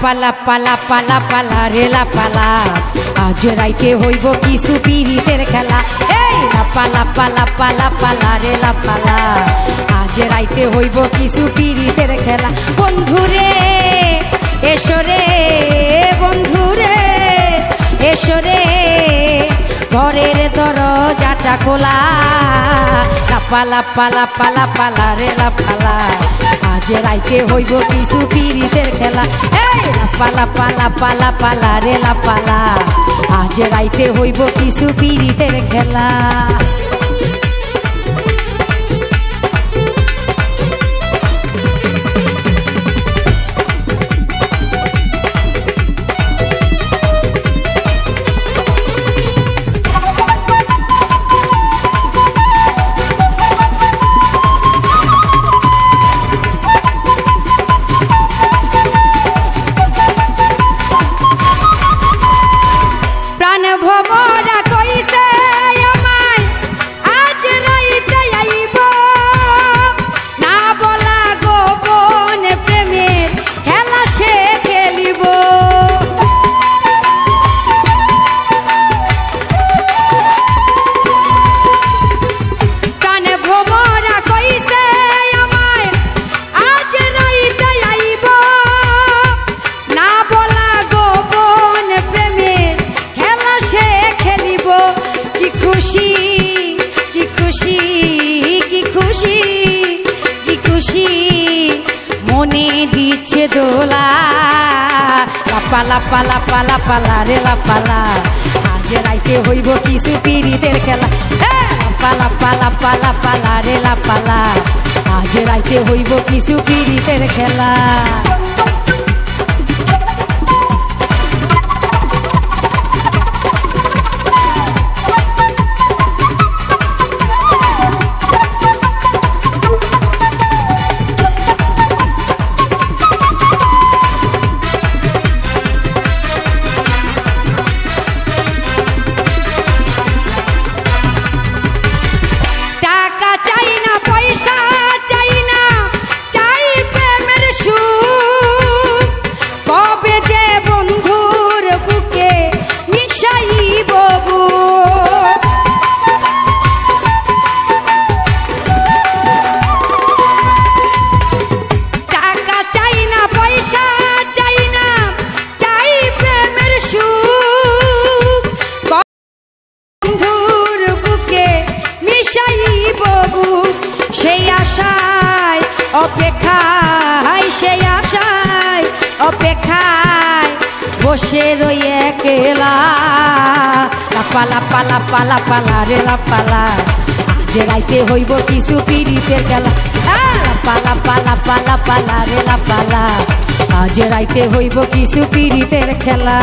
পালা পালা পালা পালা রেলা পালা আজ রাইতে হইব কিছু পিরিতের খেলা। এই পালা পালা পালা পালা রেলা পালা আজ রাইতে হইব কিছু পিরিতের খেলা। বন্ধুরে এসরে বন্ধুরে এসরে ঘরের দরজাটা খোলা। পালা পালা পালা পালা রেলা পালা আজ রাইতে হইব কিছু পিরিতের খেলা। এই পালা পালা পালা পালা রেলা পালা আজ রাইতে হইব কিছু পিরিতের খেলা। মনে দিচ্ছে দোলা। পালা পালা পালা পালা রেলা পালা আজ রাইতে হইব কিছু পিরিতের খেলা। পালা পালা পালা পালা রেলা পালা আজ রাইতে হইব কিছু পিরিতের খেলা। সেই আশায় অপেক্ষায় সেই আশায় অপেক্ষায় বসে রই একলা। পালা পালা পালা পালা রেলা পালা আজ রাইতে হইব কিছু পিরিতের খেলা। পালা পালা পালা পালা রেলা পালা আজ রাইতে হইব কিছু পিরিতের খেলা।